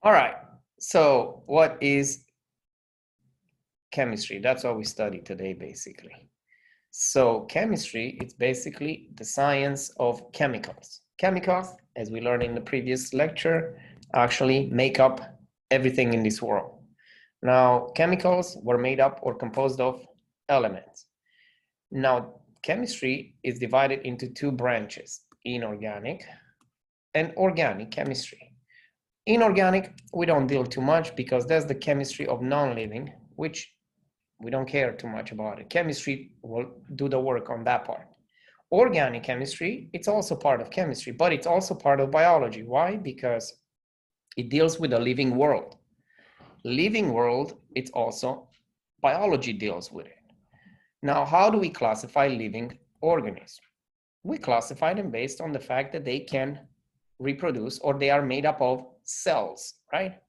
All right, so what is chemistry? That's what we study today, basically. So chemistry, it's basically the science of chemicals. Chemicals, as we learned in the previous lecture, actually make up everything in this world. Now, chemicals were made up or composed of elements. Now, chemistry is divided into two branches, inorganic and organic chemistry. Inorganic, we don't deal too much because that's the chemistry of non-living, which we don't care too much about it. Chemistry will do the work on that part. Organic chemistry, it's also part of chemistry, but it's also part of biology. Why? Because it deals with the living world. Living world, it's also biology deals with it. Now, how do we classify living organisms? We classify them based on the fact that they can reproduce or they are made up of cells, right?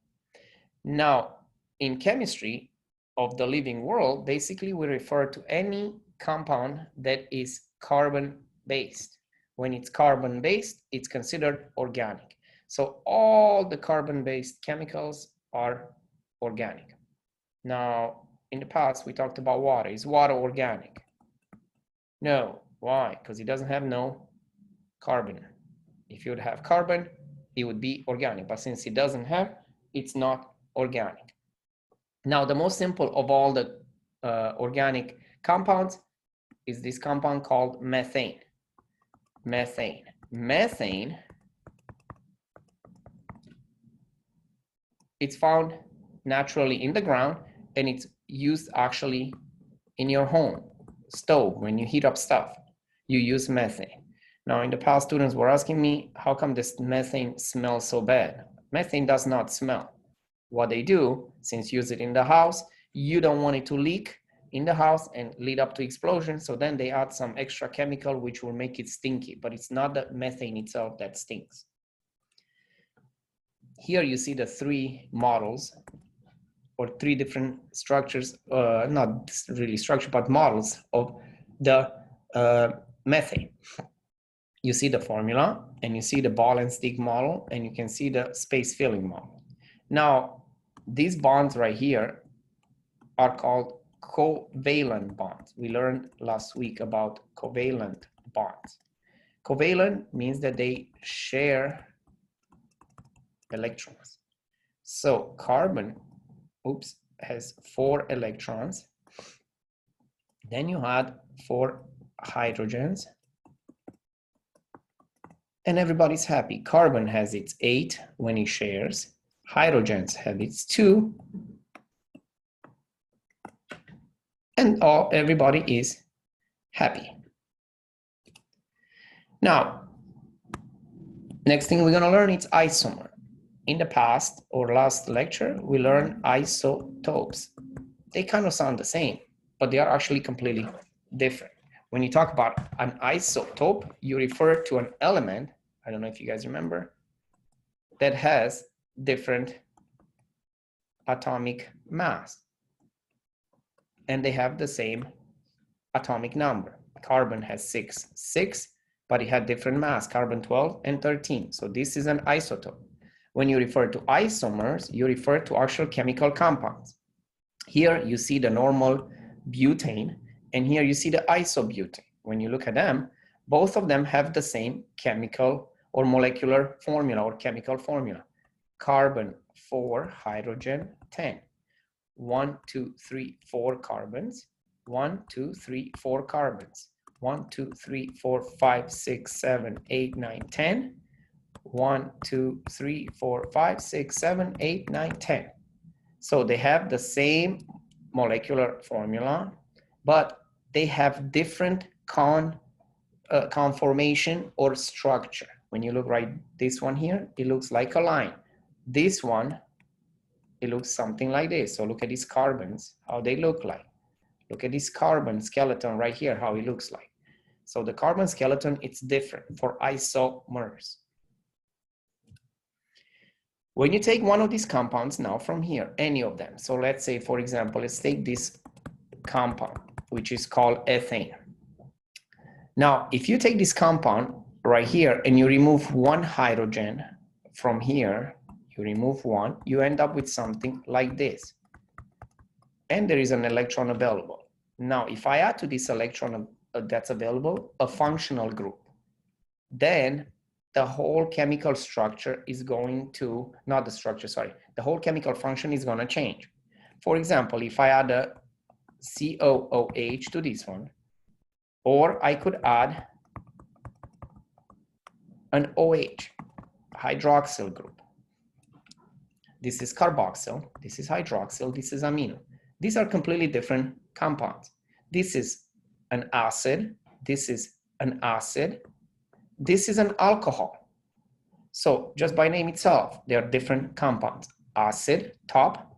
Now, in chemistry of the living world, basically we refer to any compound that is carbon-based. When it's carbon-based, it's considered organic. So all the carbon-based chemicals are organic. Now, in the past, we talked about water. Is water organic? No. Why? Because it doesn't have no carbon. If you would have carbon, it would be organic. But since it doesn't have, it's not organic. Now, the most simple of all the organic compounds is this compound called methane. Methane. Methane, it's found naturally in the ground, and it's used actually in your home stove. When you heat up stuff, you use methane. Now, in the past, students were asking me, how come this methane smells so bad? Methane does not smell. What they do, since you use it in the house, you don't want it to leak in the house and lead up to explosion. So then they add some extra chemical which will make it stinky, but it's not the methane itself that stinks. Here you see the three models or three different structures, not really structure, but models of the methane. You see the formula and you see the ball and stick model, and you can see the space filling model. Now, these bonds right here are called covalent bonds. We learned last week about covalent bonds. Covalent means that they share electrons. So carbon, has 4 electrons. Then you add 4 hydrogens. And everybody's happy. Carbon has its 8 when it shares. Hydrogens have its 2. And everybody is happy. Now, next thing we're going to learn is isomer. In the past or last lecture, we learned isotopes. They kind of sound the same, but they are actually completely different. When you talk about an isotope, you refer to an element, I don't know if you guys remember, that has different atomic mass. And they have the same atomic number. Carbon has 6, but it had different mass, carbon 12 and 13. So this is an isotope. When you refer to isomers, you refer to actual chemical compounds. Here you see the normal butane, and here you see the isobutane. When you look at them, both of them have the same chemical or molecular formula or chemical formula. Carbon 4, hydrogen 10. 1, 2, 3, 4 carbons. 1, 2, 3, 4 carbons. 1, 2, 3, 4, 5, 6, 7, 8, 9, 10. 1, 2, 3, 4, 5, 6, 7, 8, 9, 10. So they have the same molecular formula, but they have different conformation or structure. When you look right, this one here, it looks like a line. This one, it looks something like this. So look at these carbons, how they look like. Look at this carbon skeleton right here, how it looks like. So the carbon skeleton, it's different for isomers. When you take one of these compounds now from here, any of them. So let's say, for example, let's take this compound, which is called ethane. Now, if you take this compound right here and you remove one hydrogen from here, you remove one, you end up with something like this. And there is an electron available. Now, if I add to this electron that's available a functional group, then the whole chemical structure is going to, not the structure, sorry, the whole chemical function is going to change. For example, if I add a COOH to this one, or I could add an OH, hydroxyl group. This is carboxyl, this is hydroxyl, this is amino. These are completely different compounds. This is an acid, this is an acid, this is an alcohol. So just by name itself, they are different compounds. Acid, top,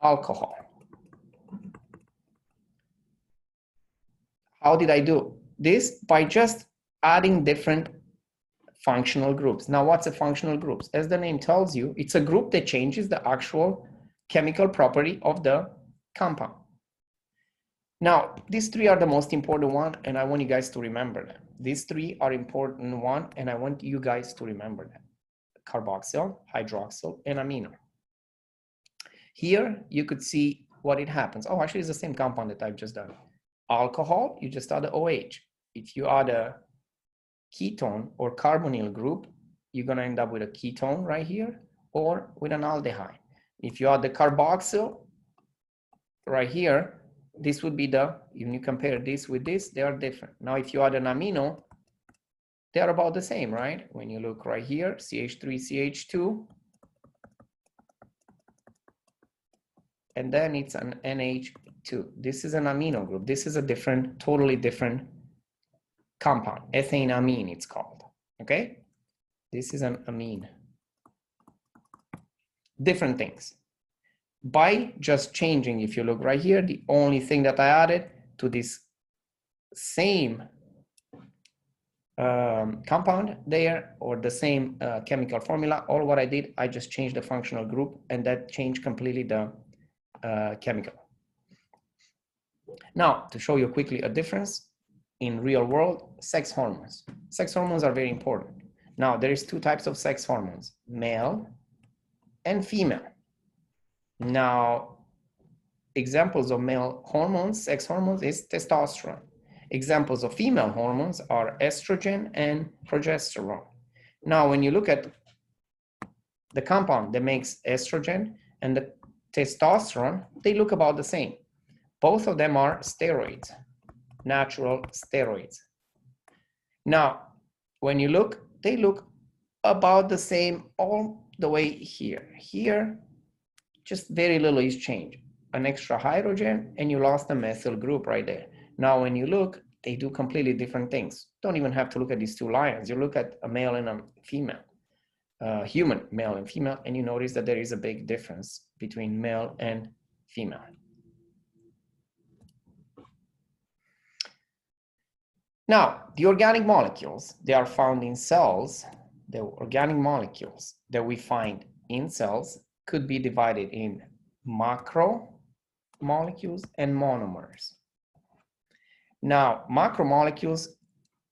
alcohol. How did I do this? By just adding different functional groups. Now, what's a functional group? As the name tells you, it's a group that changes the actual chemical property of the compound. Now, these three are the most important one, and I want you guys to remember them. These three are important one, and I want you guys to remember them. Carboxyl, hydroxyl, and amino. Here, you could see what it happens. Oh, actually, it's the same compound that I've just done. Alcohol, you just add the OH. If you add a ketone or carbonyl group, you're going to end up with a ketone right here, or with an aldehyde. If you add the carboxyl right here, this would be the, when you compare this with this, they are different. Now, if you add an amino, they are about the same, right? When you look right here, CH3, CH2, and then it's an NH2. This is an amino group. This is a different, totally different compound. Ethane amine, it's called, okay? This is an amine. Different things. By just changing, if you look right here, the only thing that I added to this same compound there, or the same chemical formula, all what I did, I just changed the functional group, and that changed completely the chemical. Now, to show you quickly a difference in real world, sex hormones. Sex hormones are very important. Now, there is two types of sex hormones, male and female. Now, examples of male hormones, sex hormones, is testosterone. Examples of female hormones are estrogen and progesterone. Now, when you look at the compound that makes estrogen and the testosterone, they look about the same. Both of them are steroids, natural steroids. Now, when you look, they look about the same all the way here. Here, just very little is changed. An extra hydrogen, and you lost a methyl group right there. Now, when you look, they do completely different things. Don't even have to look at these two lines. You look at a male and a female, human male and female, and you notice that there is a big difference between male and female. Now, the organic molecules, they are found in cells. The organic molecules that we find in cells could be divided in macromolecules and monomers. Now, macromolecules,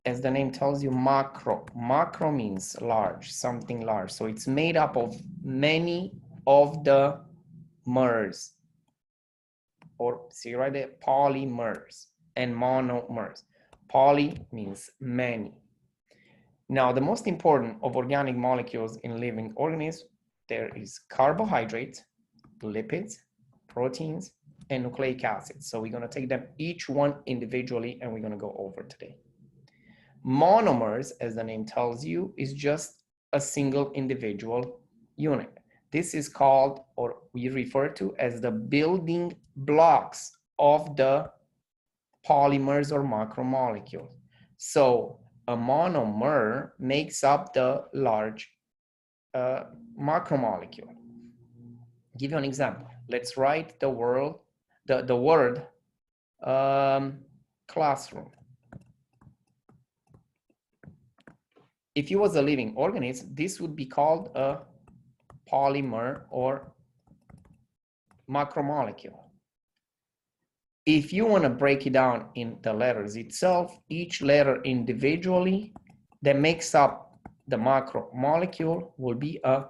as the name tells you, macro. Macro means large, something large. So it's made up of many of the mers, or see right there, polymers and monomers. Poly means many. Now, the most important of organic molecules in living organisms, there is carbohydrates, lipids, proteins, and nucleic acids. So we're going to take them each one individually, and we're going to go over today. Monomers, as the name tells you, is just a single individual unit. This is called, or we refer to as, the building blocks of the polymers or macromolecules. So a monomer makes up the large macromolecule. Give you an example. Let's write the word classroom. If it was a living organism, this would be called a polymer or macromolecule. If you want to break it down in the letters itself, each letter individually that makes up the macromolecule will be a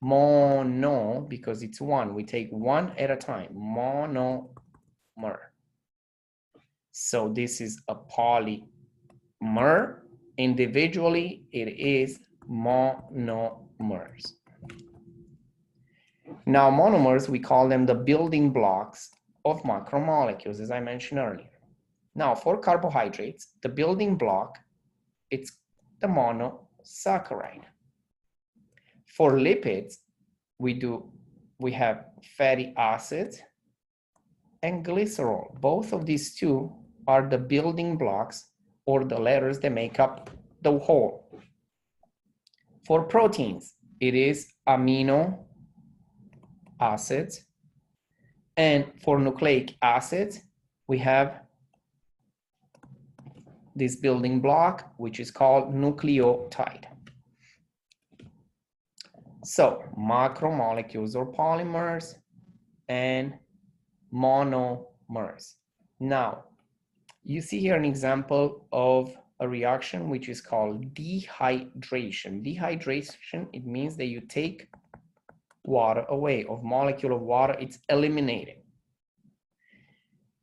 Mono, because it's one. We take one at a time. Monomer. So this is a polymer. Individually, it is monomers. Now, monomers, we call them the building blocks of macromolecules, as I mentioned earlier. Now, for carbohydrates, the building block, it's the monosaccharide. For lipids, we have fatty acids and glycerol. Both of these two are the building blocks or the letters that make up the whole. For proteins, it is amino acids. And for nucleic acids, we have this building block, which is called nucleotide. So macromolecules or polymers and monomers. Now, you see here an example of a reaction which is called dehydration. Dehydration, it means that you take water away, of molecule of water, it's eliminated.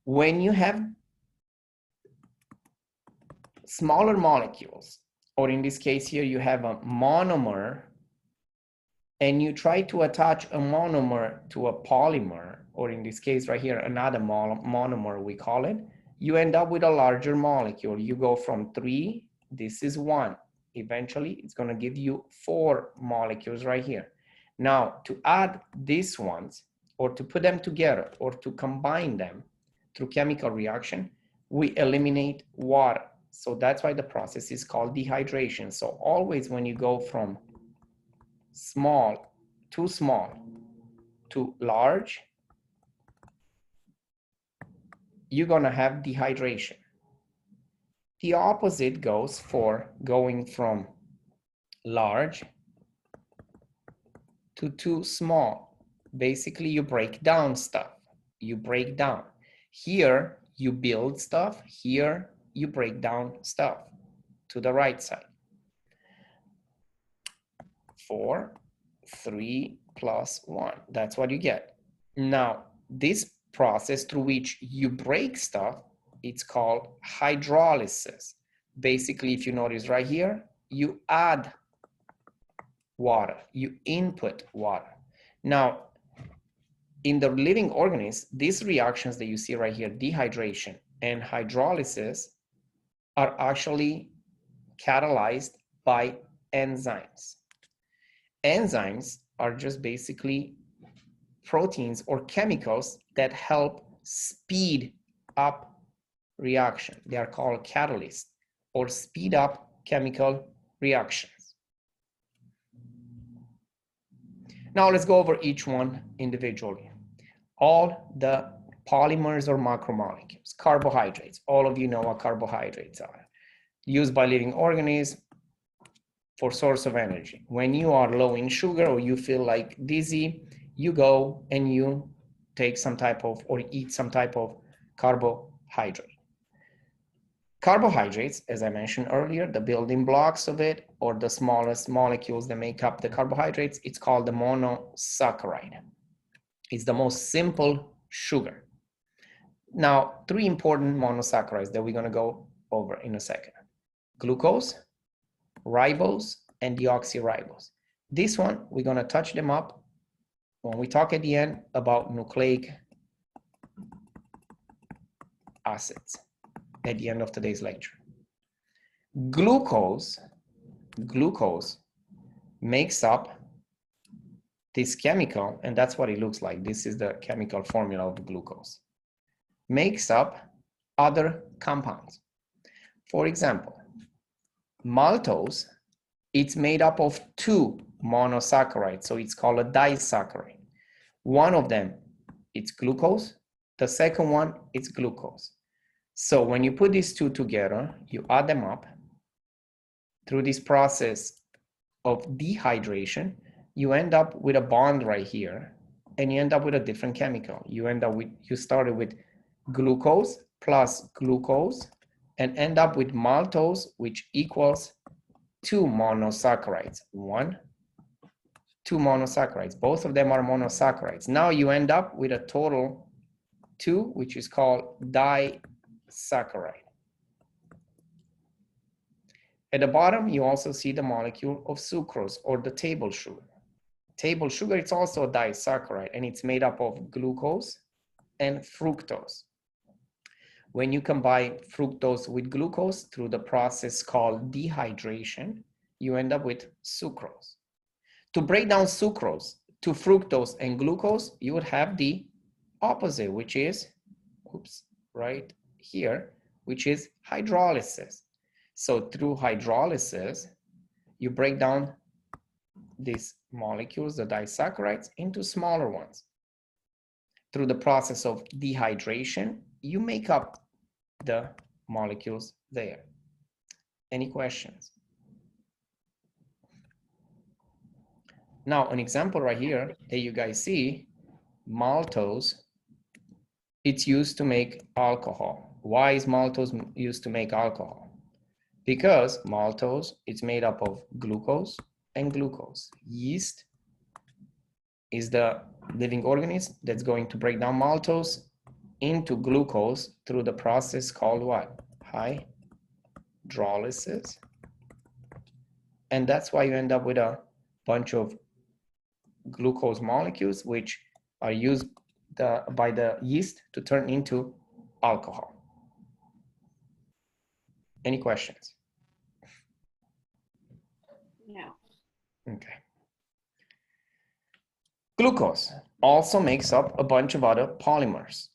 When you have smaller molecules, or in this case here, you have a monomer, and you try to attach a monomer to a polymer, or in this case right here, another monomer, we call it, you end up with a larger molecule. You go from 3, this is 1. Eventually, it's going to give you 4 molecules right here. Now, to add these ones, or to put them together, or to combine them through chemical reaction, we eliminate water. So that's why the process is called dehydration. So always when you go from small to large, you're going to have dehydration. The opposite goes for going from large to too small. Basically, you break down stuff. You break down. Here, you build stuff. Here, you break down stuff to the right side. 4, 3 plus 1. That's what you get. Now, this process through which you break stuff, it's called hydrolysis. Basically, if you notice right here, you add water, you input water. Now, in the living organisms, these reactions that you see right here, dehydration and hydrolysis, are actually catalyzed by enzymes. Enzymes are just basically proteins or chemicals that help speed up reaction. They are called catalysts or speed up chemical reactions. Now let's go over each one individually. All the polymers or macromolecules, carbohydrates, all of you know what carbohydrates are. Used by living organisms for source of energy. When you are low in sugar or you feel like dizzy, you go and you take some type of, or eat some type of carbohydrate. Carbohydrates, as I mentioned earlier, the building blocks of it, or the smallest molecules that make up the carbohydrates, it's called the monosaccharide. It's the most simple sugar. Now, 3 important monosaccharides that we're going to go over in a second. Glucose, ribose, and deoxyribose. This one, we're going to touch them up when we talk at the end about nucleic acids at the end of today's lecture. Glucose makes up this chemical, and that's what it looks like. This is the chemical formula of glucose. Makes up other compounds. For example, maltose, it's made up of 2 monosaccharides, so it's called a disaccharide. One of them, it's glucose. The second one, it's glucose. So when you put these 2 together, you add them up through this process of dehydration, you end up with a bond right here, and you end up with a different chemical. You started with glucose plus glucose, and end up with maltose, which equals 2 monosaccharides, 1 2 monosaccharides. Both of them are monosaccharides. Now you end up with a total 2, which is called disaccharide. At the bottom, you also see the molecule of sucrose, or the table sugar. Table sugar, it's also a disaccharide, and it's made up of glucose and fructose. When you combine fructose with glucose through the process called dehydration, you end up with sucrose. To break down sucrose to fructose and glucose, you would have the opposite, which is, oops, right here, which is hydrolysis. So through hydrolysis, you break down these molecules, the disaccharides, into smaller ones. Through the process of dehydration, you make up the molecules there. Any questions? Now, an example right here that you guys see, maltose, it's used to make alcohol. Why is maltose used to make alcohol? Because maltose is made up of glucose and glucose. Yeast is the living organism that's going to break down maltose into glucose through the process called what? Hydrolysis. And that's why you end up with a bunch of glucose molecules, which are used by the yeast to turn into alcohol. Any questions? No. Okay. Glucose also makes up a bunch of other polymers.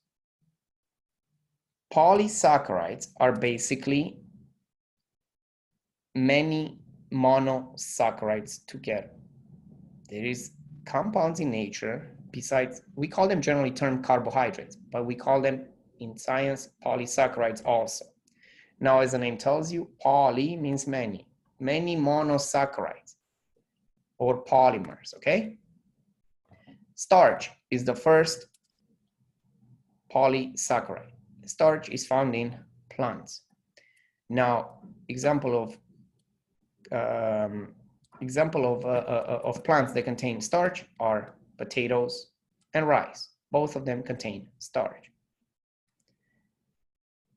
Polysaccharides are basically many monosaccharides together. There is compounds in nature besides, we call them generally termed carbohydrates, but we call them in science polysaccharides also. Now, as the name tells you, poly means many monosaccharides or polymers, okay? Starch is the first polysaccharide. Starch is found in plants. Now, example of plants that contain starch are potatoes and rice. Both of them contain starch.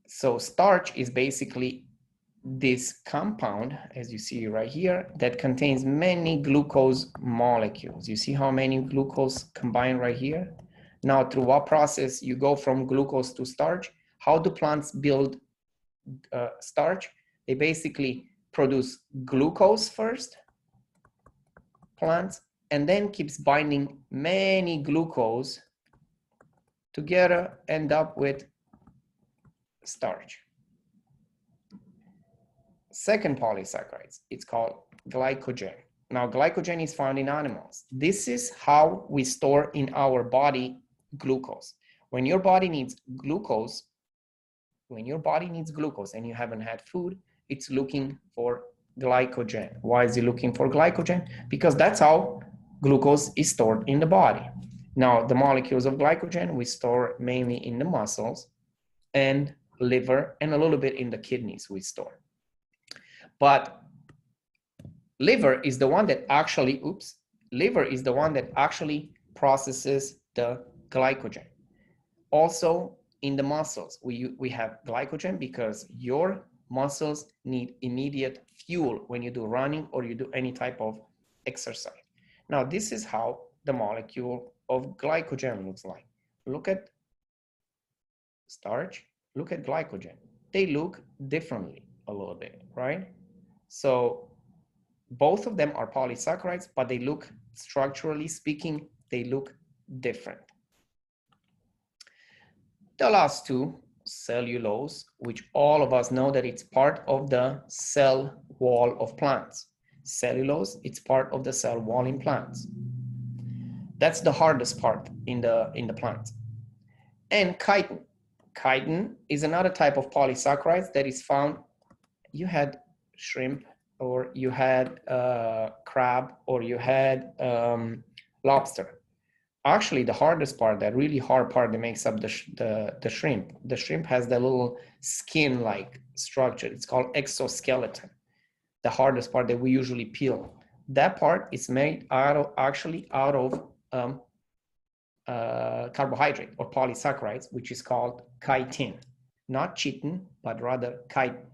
So starch is basically this compound, as you see right here, that contains many glucose molecules. You see how many glucose combined right here? Now, through what process you go from glucose to starch? How do plants build starch? They basically produce glucose first, plants, and then keeps binding many glucose together, end up with starch. Second polysaccharides, it's called glycogen. Now, glycogen is found in animals. This is how we store in our body glucose. When your body needs glucose, and you haven't had food, it's looking for glycogen. Why is it looking for glycogen? Because that's how glucose is stored in the body. Now, the molecules of glycogen we store mainly in the muscles and liver, and a little bit in the kidneys we store. But liver is the one that actually, processes the glycogen. Also, in the muscles, we have glycogen because your muscles need immediate fuel when you do running or you do any type of exercise. Now, this is how the molecule of glycogen looks like. Look at starch, look at glycogen. They look differently a little bit, right? So both of them are polysaccharides, but they look, structurally speaking, they look different. The last two, cellulose, which all of us know that it's part of the cell wall of plants. Cellulose, it's part of the cell wall in plants. That's the hardest part in the plant. And chitin. Chitin is another type of polysaccharides that is found, you had shrimp, or you had crab, or you had lobster. Actually, the hardest part, that really hard part that makes up the shrimp has that little skin-like structure. It's called exoskeleton. The hardest part that we usually peel. that part is made actually out of carbohydrate or polysaccharides, which is called chitin, not chitin, but rather chitin.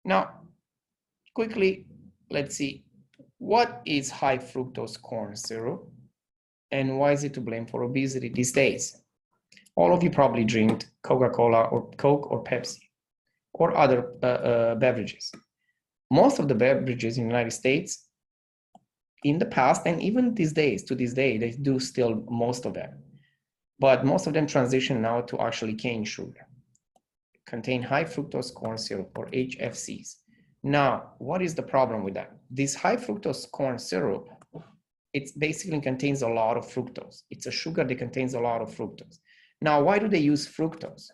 Now, quickly, let's see, what is high fructose corn syrup and why is it to blame for obesity these days? All of you probably drink Coca-Cola or Coke or Pepsi or other beverages. Most of the beverages in the United States in the past, and even these days, to this day, they do still most of them. But most of them transition now to actually cane sugar, contain high fructose corn syrup or HFCs. Now, what is the problem with that? This high fructose corn syrup, it basically contains a lot of fructose. It's a sugar that contains a lot of fructose. Now, why do they use fructose?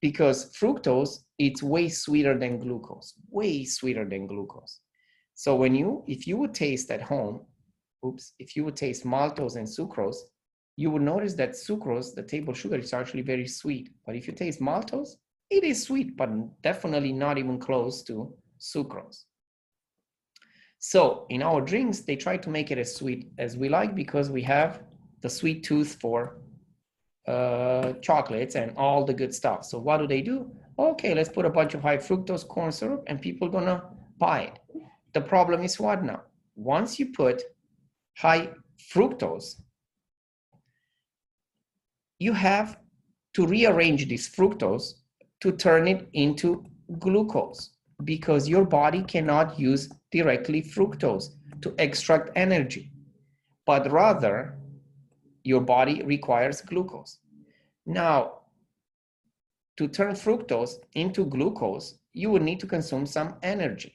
Because fructose, it's way sweeter than glucose, way sweeter than glucose. So if you would taste at home, if you would taste maltose and sucrose, you would notice that sucrose, the table sugar, is actually very sweet. But if you taste maltose, it is sweet, but definitely not even close to sucrose. So in our drinks, they try to make it as sweet as we like because we have the sweet tooth for chocolates and all the good stuff. So what do? Okay, let's put a bunch of high fructose corn syrup and people are gonna buy it. The problem is what now? Once you put high fructose, you have to rearrange this fructose to turn it into glucose because your body cannot use directly fructose to extract energy, but rather your body requires glucose. Now, to turn fructose into glucose, you would need to consume some energy.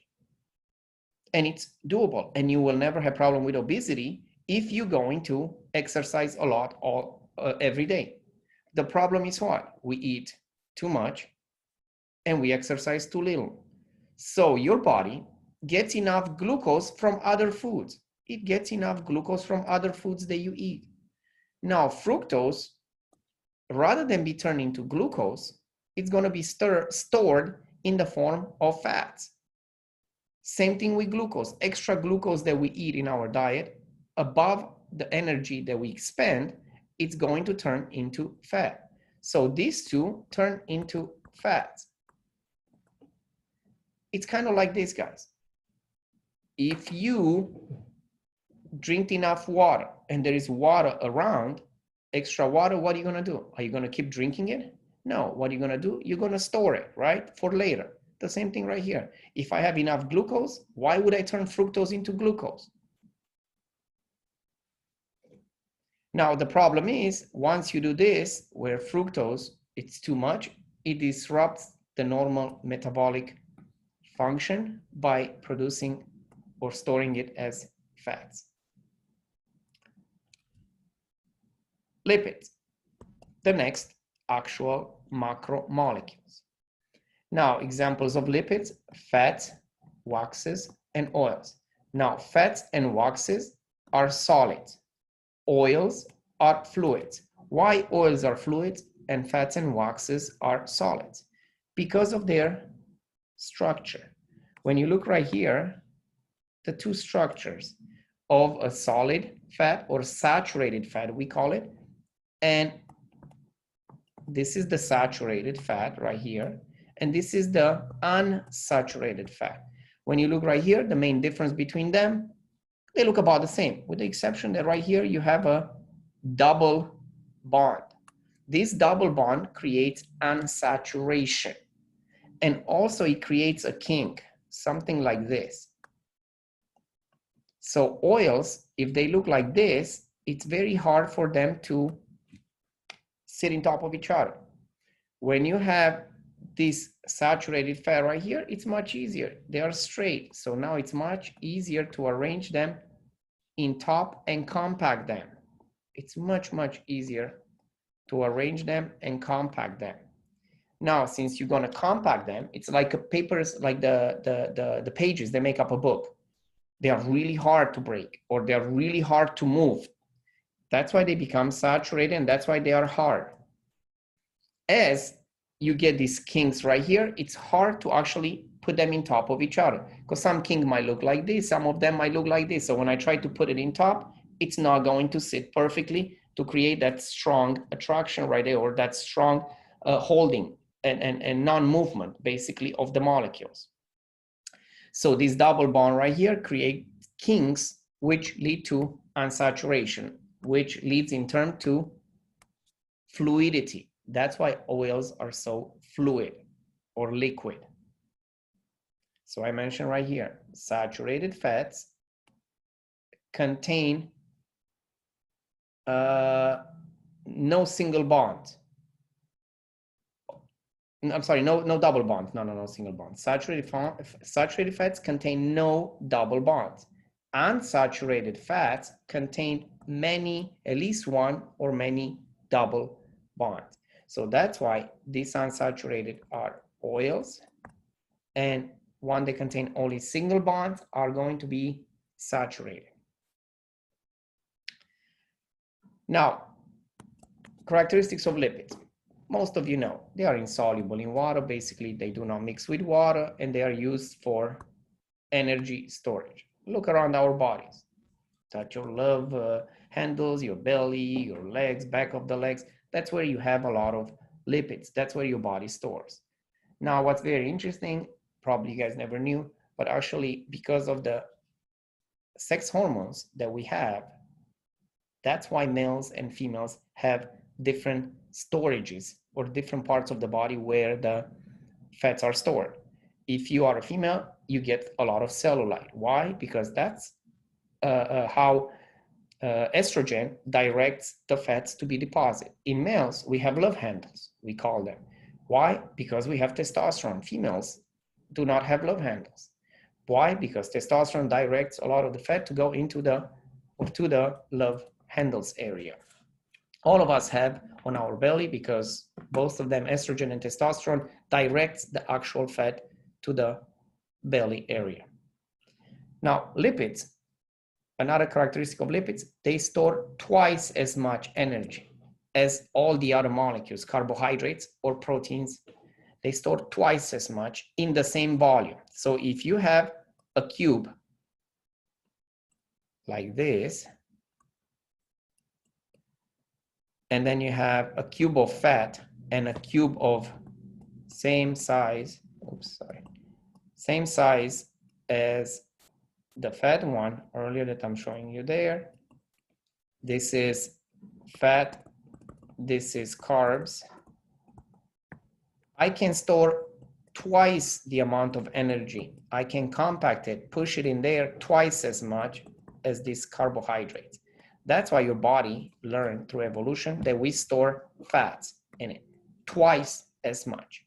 And it's doable, and you will never have problem with obesity if you're going to exercise a lot every day. The problem is what? We eat too much and we exercise too little. So your body gets enough glucose from other foods. It gets enough glucose from other foods that you eat. Now, fructose, rather than be turned into glucose, it's going to be stored in the form of fats. Same thing with glucose. Extra glucose that we eat in our diet, above the energy that we expend, it's going to turn into fat. So these two turn into fats. It's kind of like this, guys. If you drink enough water and there is water around, extra water, what are you going to do? Are you going to keep drinking it? No. What are you going to do? You're going to store it, right? For later. The same thing right here. If I have enough glucose, why would I turn fructose into glucose? Now, the problem is, once you do this, where fructose, it's too much, it disrupts the normal metabolic function by producing or storing it as fats. Lipids, the next actual macromolecules. Now, examples of lipids: fats, waxes, and oils. Now, fats and waxes are solids. Oils are fluids. Why oils are fluids and fats and waxes are solids? Because of their structure. When you look right here, the two structures of a solid fat or saturated fat, we call it, and this is the saturated fat right here, and this is the unsaturated fat. When you look right here, the main difference between them, they look about the same, with the exception that right here you have a double bond. This double bond creates unsaturation, and also it creates a kink, something like this. So oils, if they look like this, it's very hard for them to sit on top of each other. When you have this saturated fat right here, it's much easier. They are straight. So now it's much easier to arrange them in top and compact them. It's much, much easier to arrange them and compact them. Now, since you're going to compact them, it's like a papers, like the pages that make up a book. They are really hard to break, or they're really hard to move. That's why they become saturated, and that's why they are hard. As you get these kinks right here, it's hard to actually put them in top of each other, because some king might look like this, some of them might look like this. So when I try to put it in top, it's not going to sit perfectly to create that strong attraction right there, or that strong holding and non-movement basically of the molecules. So this double bond right here create kings, which lead to unsaturation, which leads in turn to fluidity. That's why oils are so fluid or liquid. So I mentioned right here, saturated fats contain no single bond. I'm sorry, no double bond. No single bond. Saturated fats contain no double bonds. Unsaturated fats contain many, at least one or many double bonds. So that's why these unsaturated are oils, and one that contain only single bonds are going to be saturated. Now, characteristics of lipids. Most of you know, they are insoluble in water. Basically, they do not mix with water, and they are used for energy storage. Look around our bodies. Touch your love handles, your belly, your legs, back of the legs. That's where you have a lot of lipids. That's where your body stores. Now, what's very interesting, probably you guys never knew, but actually because of the sex hormones that we have, that's why males and females have different storages or different parts of the body where the fats are stored. If you are a female, you get a lot of cellulite. Why? Because that's how estrogen directs the fats to be deposited. In males, we have love handles, we call them. Why? Because we have testosterone. Females do not have love handles. Why? Because testosterone directs a lot of the fat to go into the love handles area. All of us have on our belly, because both of them, estrogen and testosterone, directs the actual fat to the belly area. Now, lipids, another characteristic of lipids, they store twice as much energy as all the other molecules, carbohydrates or proteins. They store twice as much in the same volume. So if you have a cube like this, and then you have a cube of fat and a cube of same size, same size as the fat one earlier that I'm showing you there. This is fat, this is carbs. I can store twice the amount of energy. I can compact it, push it in there twice as much as these carbohydrates. That's why your body learned through evolution that we store fats in it twice as much.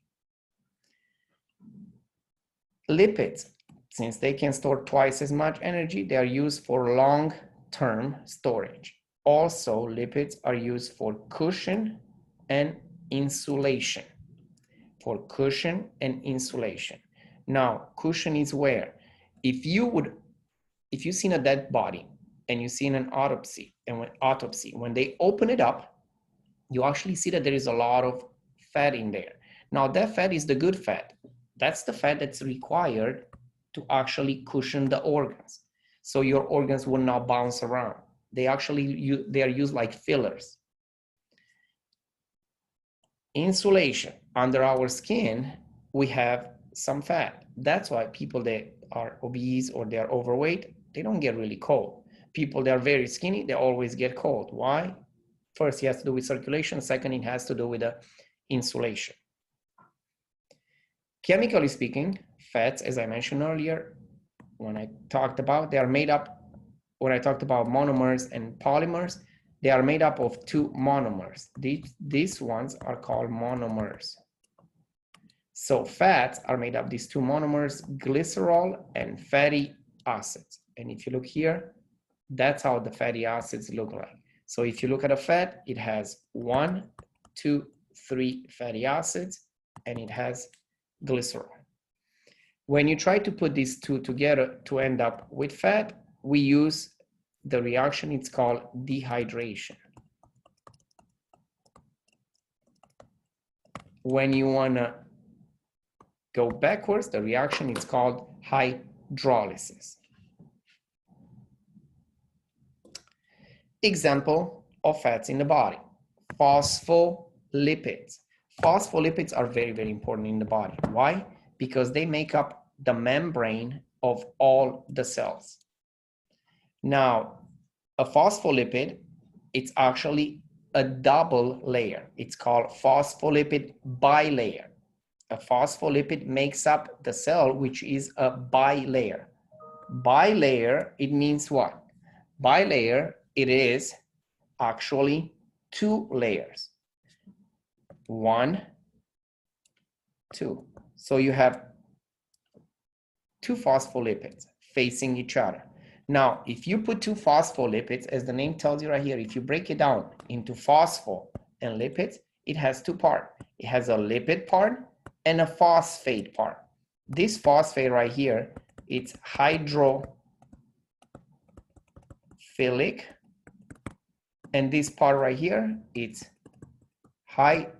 Lipids, since they can store twice as much energy, they are used for long-term storage. Also, lipids are used for cushion and insulation. For cushion and insulation. Now, cushion is where? If you've seen a dead body and you see in an autopsy, when they open it up, you actually see that there is a lot of fat in there. Now, that fat is the good fat. That's the fat that's required to actually cushion the organs. So your organs will not bounce around. They are used like fillers. Insulation, under our skin, we have some fat. That's why people that are obese or they are overweight, they don't get really cold. People that are very skinny, they always get cold. Why? First, it has to do with circulation. Second, it has to do with the insulation. Chemically speaking, fats, as I mentioned earlier, when I talked about monomers and polymers, they are made up of two monomers. These ones are called monomers. So fats are made up of these two monomers, glycerol and fatty acids. And if you look here, that's how the fatty acids look like. So if you look at a fat, it has 1, 2, 3 fatty acids, and it has glycerol. When you try to put these two together to end up with fat, we use the reaction, it's called dehydration. When you want to go backwards, the reaction is called hydrolysis. Example of fats in the body, phospholipids. Phospholipids are very, very important in the body. Why? Because they make up the membrane of all the cells. Now, a phospholipid, it's actually a double layer. It's called phospholipid bilayer. A phospholipid makes up the cell, which is a bilayer. Bilayer, it means what? Bilayer, it is actually two layers. 1, 2. So you have two phospholipids facing each other. Now, if you put two phospholipids, as the name tells you right here, if you break it down into phospho and lipids, it has two parts. It has a lipid part and a phosphate part. This phosphate right here, it's hydrophilic, and this part right here, it's hydrophobic.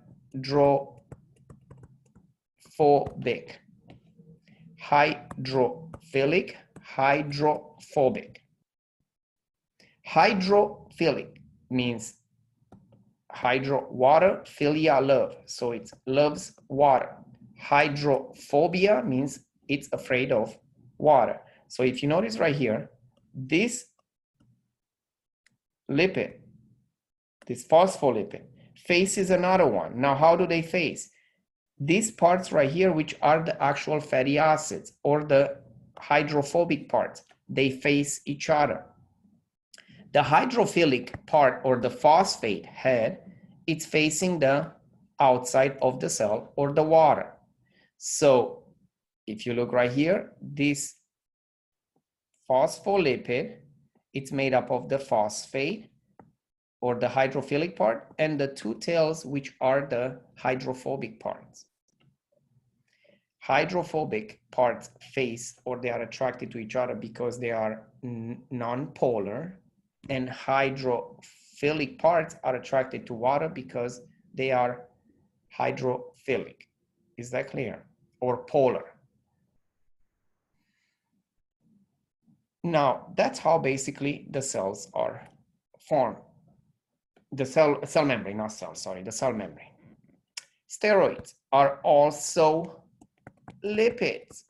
Hydrophilic, hydrophobic. Hydrophilic means hydro, water, philia, love. So it loves water. Hydrophobia means it's afraid of water. So if you notice right here, this lipid, this phospholipid, faces another one. Now, how do they face? These parts right here, which are the actual fatty acids or the hydrophobic parts, they face each other. The hydrophilic part or the phosphate head, it's facing the outside of the cell or the water. So if you look right here, this phospholipid, it's made up of the phosphate or the hydrophilic part and the two tails, which are the hydrophobic parts. Hydrophobic parts face or they are attracted to each other because they are non-polar, and hydrophilic parts are attracted to water because they are hydrophilic. Is that clear? Or polar. Now, that's how basically the cells are formed. The cell membrane, not cell, sorry, the cell membrane. Steroids are also lipids.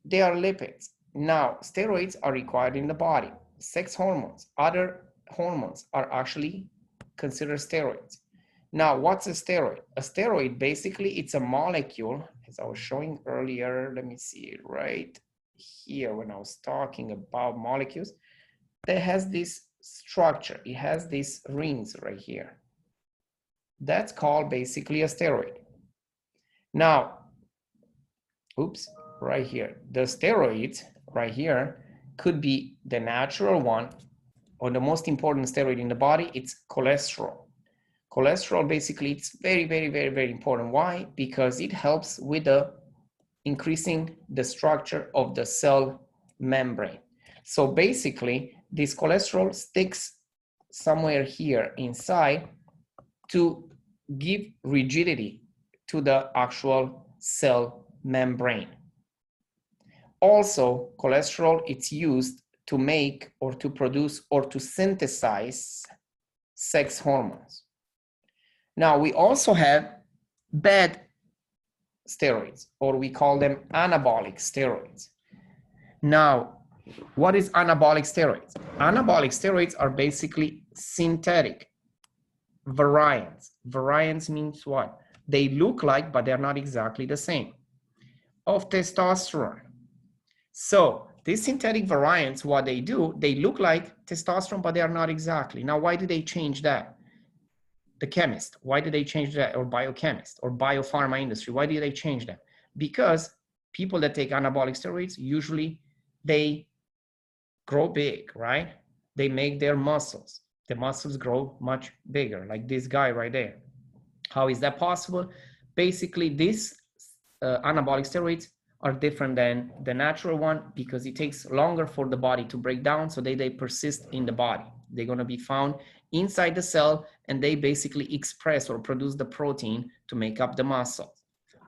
They are lipids. Now, steroids are required in the body. Sex hormones, other hormones are actually considered steroids. Now, what's a steroid? A steroid, basically, it's a molecule, as I was showing earlier. Let me see it right here when I was talking about molecules, that has this structure. It has these rings right here. That's called basically a steroid. Now, oops, right here, the steroids right here could be the natural one, or the most important steroid in the body, it's cholesterol. Cholesterol, basically, it's very, very, very, very important. Why? Because it helps with the increasing the structure of the cell membrane. So basically, this cholesterol sticks somewhere here inside to give rigidity to the actual cell membrane. Also, cholesterol, it's used to make or to produce or to synthesize sex hormones. Now, we also have bad steroids, or we call them anabolic steroids. Now, what is anabolic steroids? Anabolic steroids are basically synthetic variants. Variants means what? They look like, but they're not exactly the same, of testosterone. So these synthetic variants, what they do, they look like testosterone, but they are not exactly. Now, why do they change that? The chemist, why did they change that? Or biochemist or biopharma industry, why did they change that? Because people that take anabolic steroids, usually they grow big, right? They make their muscles. The muscles grow much bigger, like this guy right there. How is that possible? Basically, these anabolic steroids are different than the natural one because it takes longer for the body to break down, so they persist in the body. They're going to be found inside the cell, and they basically express or produce the protein to make up the muscle.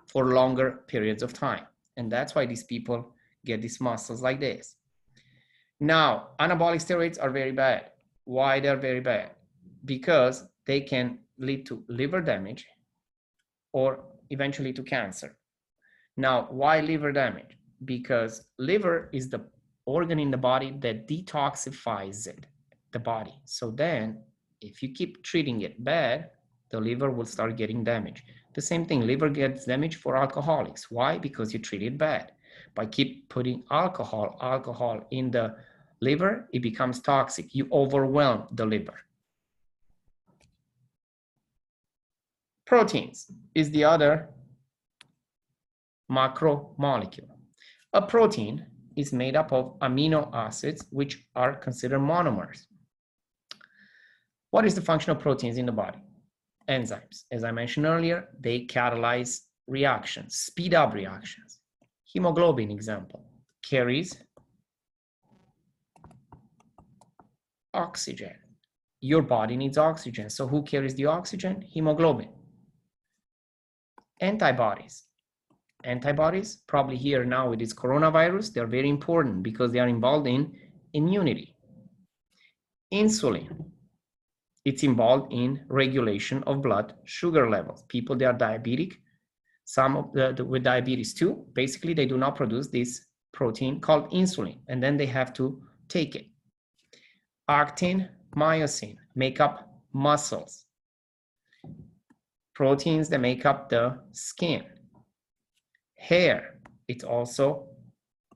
for longer periods of time. And that's why these people get these muscles like this. Now, anabolic steroids are very bad. Why they're very bad? Because they can lead to liver damage or eventually to cancer. Now, why liver damage? Because liver is the organ in the body that detoxifies the body. So then, if you keep treating it bad, the liver will start getting damaged. The same thing, liver gets damaged for alcoholics. Why? Because you treat it bad. By keep putting alcohol in the liver, it becomes toxic. You overwhelm the liver. Proteins is the other macromolecule. A protein is made up of amino acids, which are considered monomers. What is the function of proteins in the body? Enzymes. As I mentioned earlier, they catalyze reactions, speed up reactions. Hemoglobin, example, carries oxygen. Your body needs oxygen. So who carries the oxygen? Hemoglobin. Antibodies. Antibodies, probably here now with this coronavirus, they're very important because they are involved in immunity. Insulin. It's involved in regulation of blood sugar levels. People that are diabetic, some of with diabetes too, basically they do not produce this protein called insulin, and then they have to take it. Actin, myosin make up muscles. Proteins that make up the skin. Hair, it's also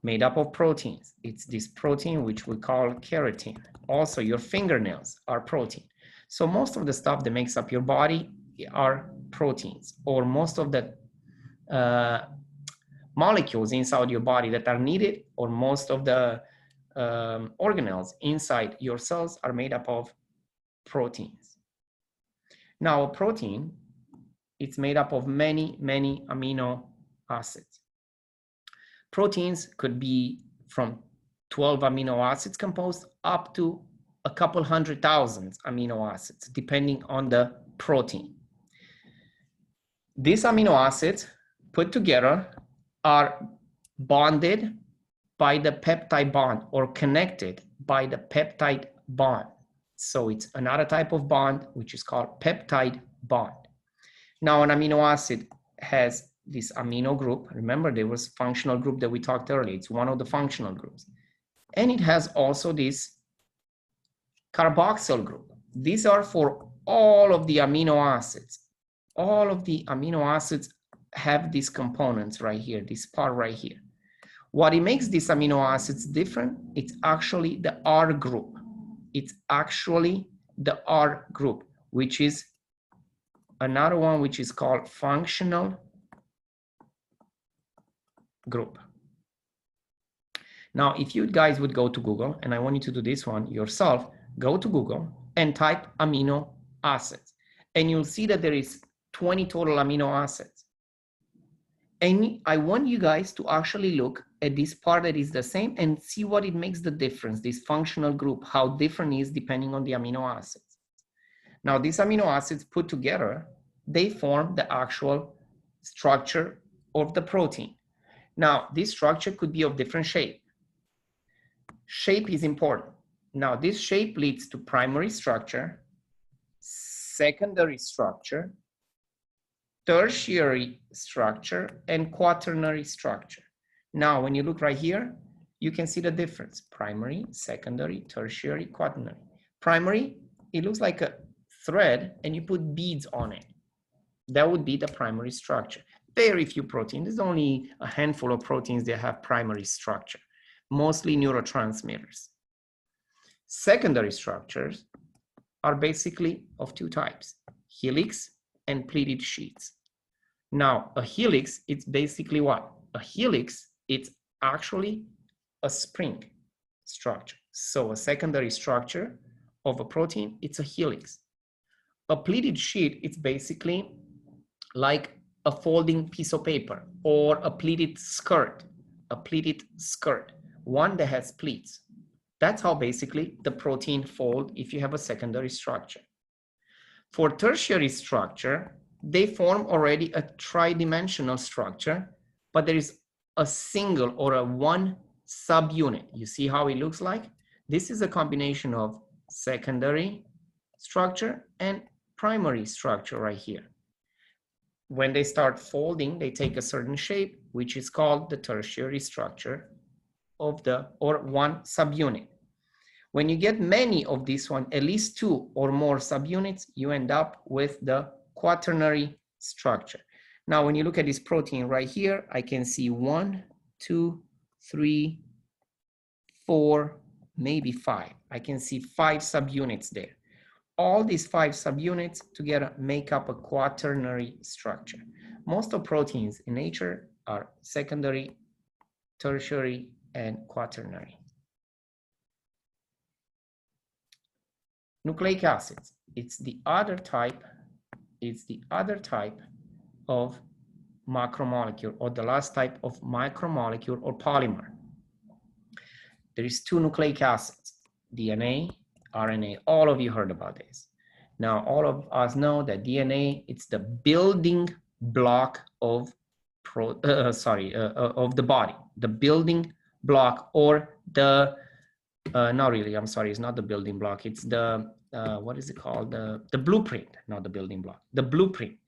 made up of proteins. It's this protein which we call keratin. Also, your fingernails are protein. So most of the stuff that makes up your body are proteins, or most of the molecules inside your body that are needed, or most of the organelles inside your cells are made up of proteins. Now, a protein, it's made up of many amino acids. Proteins could be from 12 amino acids composed up to a couple 100,000 amino acids, depending on the protein. These amino acids put together are bonded by the peptide bond or connected by the peptide bond. So it's another type of bond, which is called peptide bond. Now, an amino acid has this amino group. Remember, there was functional group that we talked earlier. It's one of the functional groups. And it has also this carboxyl group. These are for all of the amino acids. All of the amino acids have these components right here, this part right here. What it makes these amino acids different, it's actually the R group. It's actually the R group, which is another one which is called functional group. Now, if you guys would go to Google, and I want you to do this one yourself, go to Google and type amino acids, and you'll see that there is 20 total amino acids. And I want you guys to actually look at this part that is the same and see what it makes the difference, this functional group, how different it is depending on the amino acids. Now, these amino acids put together, they form the actual structure of the protein. Now, this structure could be of different shape. Shape is important. Now, this shape leads to primary structure, secondary structure, tertiary structure, and quaternary structure. Now, when you look right here, you can see the difference. Primary, secondary, tertiary, quaternary. Primary, it looks like a thread and you put beads on it. That would be the primary structure. Very few proteins. There's only a handful of proteins that have primary structure, mostly neurotransmitters. Secondary structures are basically of two types, helix and pleated sheets. Now, a helix, it's basically what? A helix, it's actually a spring structure. So a secondary structure of a protein, it's a helix. A pleated sheet, it's basically like a folding piece of paper or a pleated skirt, one that has pleats. That's how basically the protein fold if you have a secondary structure. For tertiary structure, they form already a tridimensional structure, but there is a single or a one subunit. You see how it looks like? This is a combination of secondary structure and primary structure right here. When they start folding, they take a certain shape, which is called the tertiary structure of the, or one subunit. When you get many of this one, at least two or more subunits, you end up with the quaternary structure. Now, when you look at this protein right here, I can see 1, 2, 3, 4, maybe 5. I can see 5 subunits there. All these 5 subunits together make up a quaternary structure. Most of proteins in nature are secondary, tertiary, and quaternary. Nucleic acids, it's the other type of macromolecule, or the last type of macromolecule or polymer. There is 2 nucleic acids, DNA, RNA. All of you heard about this. Now, all of us know that DNA, it's the building block of of the body, the building block, or the not really, I'm sorry, it's not the building block, it's the what is it called, the blueprint, not the building block, the blueprint.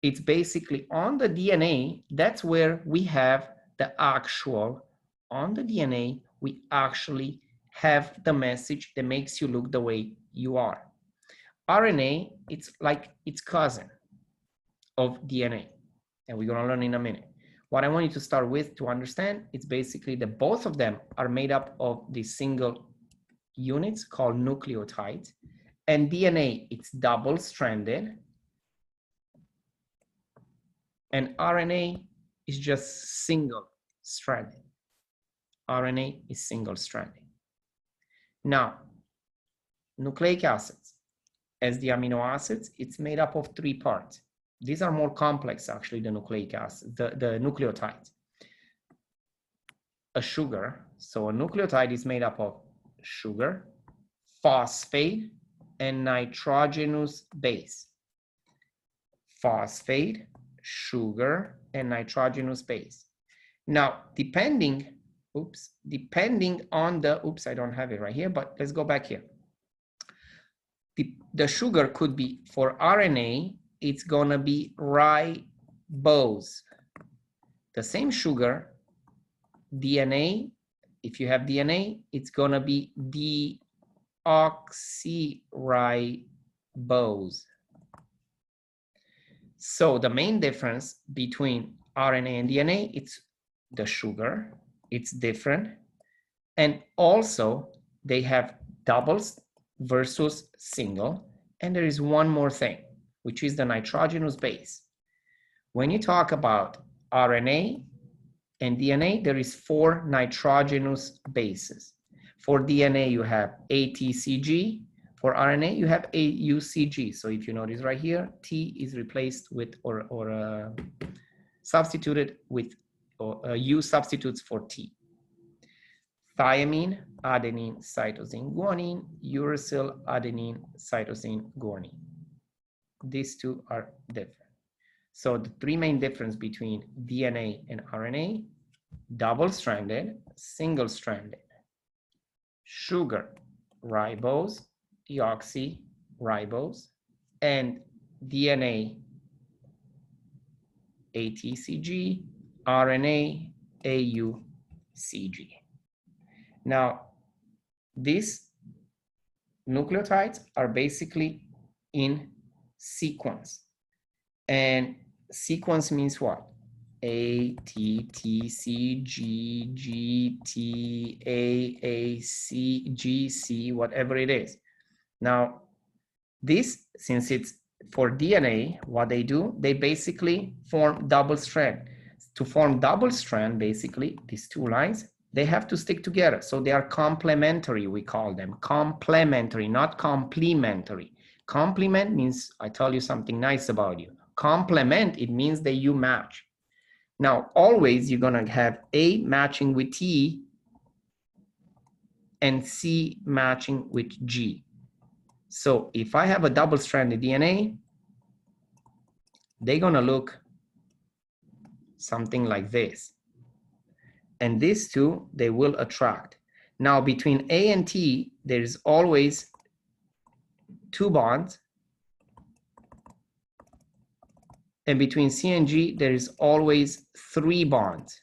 It's basically on the DNA, that's where we have the actual, on the DNA we actually have the message that makes you look the way you are. RNA, it's like its cousin of DNA, and we're going to learn in a minute. What I want you to start with to understand, it's basically that both of them are made up of these single units called nucleotides, and DNA, it's double-stranded, and RNA is just single-stranded. RNA is single-stranded. Now, nucleic acids, as the amino acids, it's made up of 3 parts. These are more complex, actually, the nucleic acid, the nucleotides. A sugar, so a nucleotide is made up of sugar, phosphate, and nitrogenous base. Phosphate, sugar, and nitrogenous base. Now, depending on the, I don't have it right here, but let's go back here. The sugar could be, for RNA, it's gonna be ribose. The same sugar, DNA, if you have DNA, it's gonna be deoxyribose. So the main difference between RNA and DNA, it's the sugar, it's different. And also they have doubles versus single. And there is one more thing, which is the nitrogenous base. When you talk about RNA and DNA, there is 4 nitrogenous bases. For DNA, you have ATCG. For RNA, you have AUCG. So if you notice right here, T is replaced with or substituted with, or U substitutes for T. Thymine, adenine, cytosine, guanine, uracil, adenine, cytosine, guanine. These 2 are different. So the 3 main differences between DNA and RNA: double-stranded, single-stranded, sugar, ribose, deoxyribose, and DNA, ATCG, RNA, AUCG. Now, these nucleotides are basically in sequence. And sequence means what? A, T, T, C, G, G, T, A, C, G, C, whatever it is. Now, this, since it's for DNA, what they do, they basically form double strand. To form double strand, basically, these 2 lines, they have to stick together. So they are complementary, we call them. Complementary, not complementary. Complement means I tell you something nice about you. Complement, it means that you match. Now, always you're gonna have A matching with T and C matching with G. So if I have a double-stranded DNA, they're gonna look something like this. And these two, they will attract. Now between A and T, there is always 2 bonds. And between C and G, there is always 3 bonds.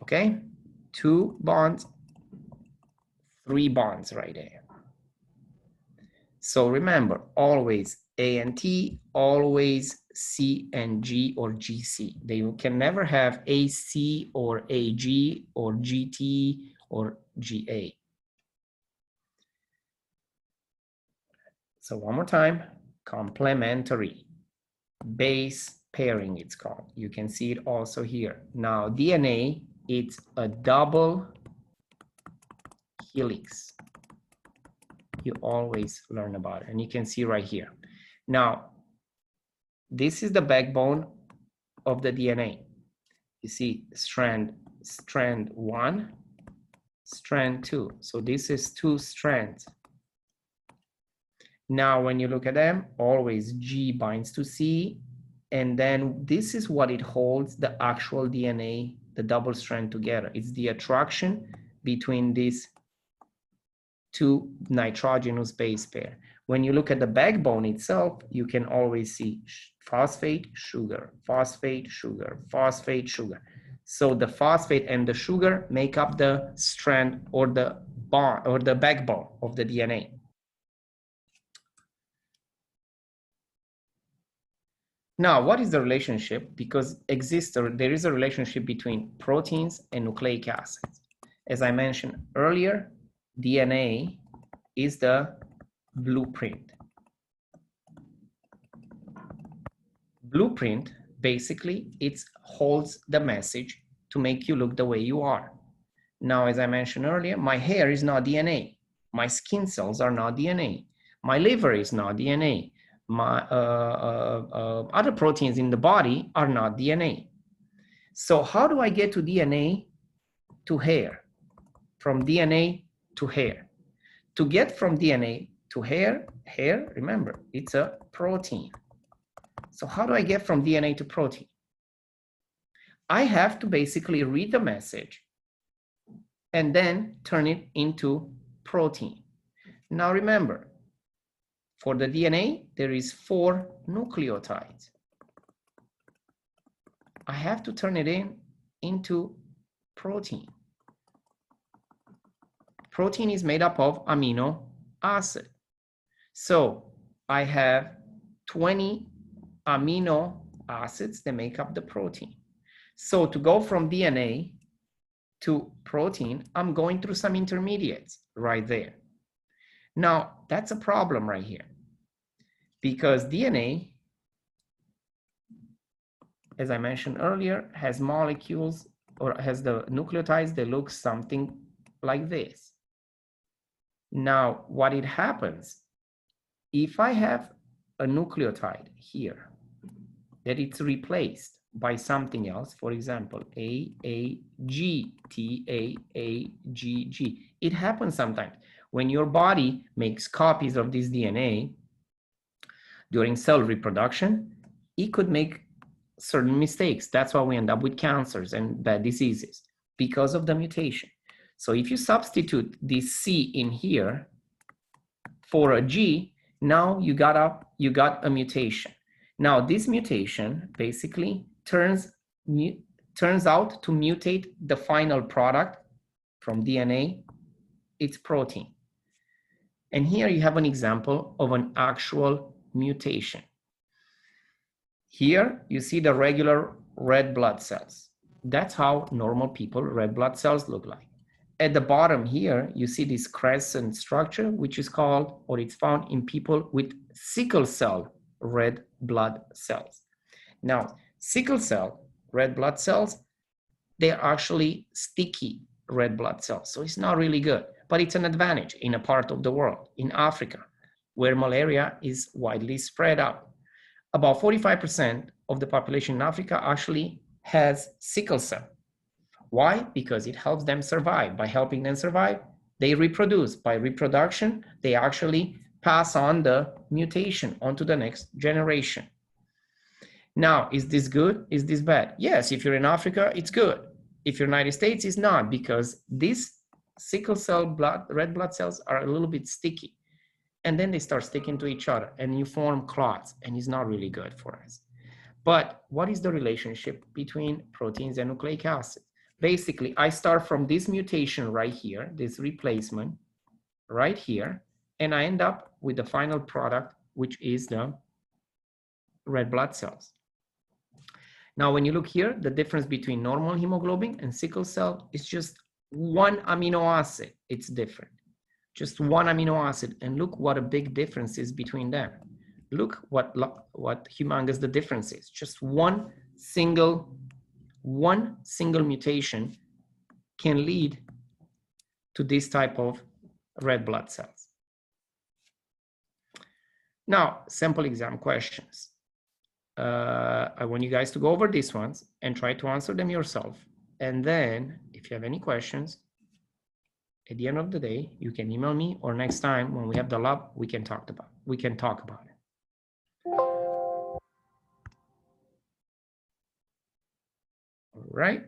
Okay? 2 bonds, 3 bonds right there. So remember, always A and T, always C and G or GC. They can never have AC or AG or GT or GA. So one more time, complementary base pairing it's called. You can see it also here. Now DNA, it's a double helix. You always learn about it, and you can see right here. Now, this is the backbone of the DNA. You see strand 1, strand 2. So this is 2 strands. Now, when you look at them, always G binds to C, and then this is what it holds the actual DNA, the double strand together. It's the attraction between these 2 nitrogenous base pair. When you look at the backbone itself, you can always see phosphate, sugar, phosphate, sugar, phosphate, sugar. So the phosphate and the sugar make up the strand or the bond or the backbone of the DNA. Now, what is the relationship? Because there is a relationship between proteins and nucleic acids. As I mentioned earlier, DNA is the blueprint. Blueprint, basically, it holds the message to make you look the way you are. Now, as I mentioned earlier, my hair is not DNA. My skin cells are not DNA. My liver is not DNA. My other proteins in the body are not DNA. So how do I get to DNA to hair? From DNA to hair. To get from DNA to hair, remember, it's a protein. So how do I get from DNA to protein? I have to basically read the message and then turn it into protein. Now remember, for the DNA, there is 4 nucleotides. I have to turn it into protein. Protein is made up of amino acid. So I have 20 amino acids that make up the protein. So to go from DNA to protein, I'm going through some intermediates right there. Now, that's a problem right here, because DNA, as I mentioned earlier, has molecules or has the nucleotides that look something like this. Now, what it happens, if I have a nucleotide here that it's replaced by something else, for example, AAG, TAAGG, it happens sometimes. When your body makes copies of this DNA during cell reproduction, it could make certain mistakes. That's why we end up with cancers and bad diseases, because of the mutation. So if you substitute this C in here for a G, now you got a mutation. Now this mutation basically turns out to mutate the final product from DNA, it's protein. And here you have an example of an actual mutation. Here you see the regular red blood cells. That's how normal people red blood cells look like. At the bottom here, you see this crescent structure, which is called, or it's found in people with sickle cell red blood cells. Now, sickle cell red blood cells, they're actually sticky red blood cells. So it's not really good, but it's an advantage in a part of the world, in Africa, where malaria is widely spread out. About 45% of the population in Africa actually has sickle cell. Why? Because it helps them survive. By helping them survive, they reproduce. By reproduction, they actually pass on the mutation onto the next generation. Now, is this good? Is this bad? Yes, if you're in Africa, it's good. If you're in the United States, it's not, because these sickle cell red blood cells are a little bit sticky. And then they start sticking to each other and you form clots, and it's not really good for us. But what is the relationship between proteins and nucleic acids? Basically, I start from this mutation right here, this replacement right here, and I end up with the final product, which is the red blood cells. Now, when you look here, the difference between normal hemoglobin and sickle cell is just one amino acid. It's different. Just one amino acid, and look what a big difference is between them. Look what humongous the difference is. Just one single mutation can lead to this type of red blood cells. Now, sample exam questions. I want you guys to go over these ones and try to answer them yourself. And then if you have any questions, at the end of the day, you can email me, or next time when we have the lab, we can talk about it. All right.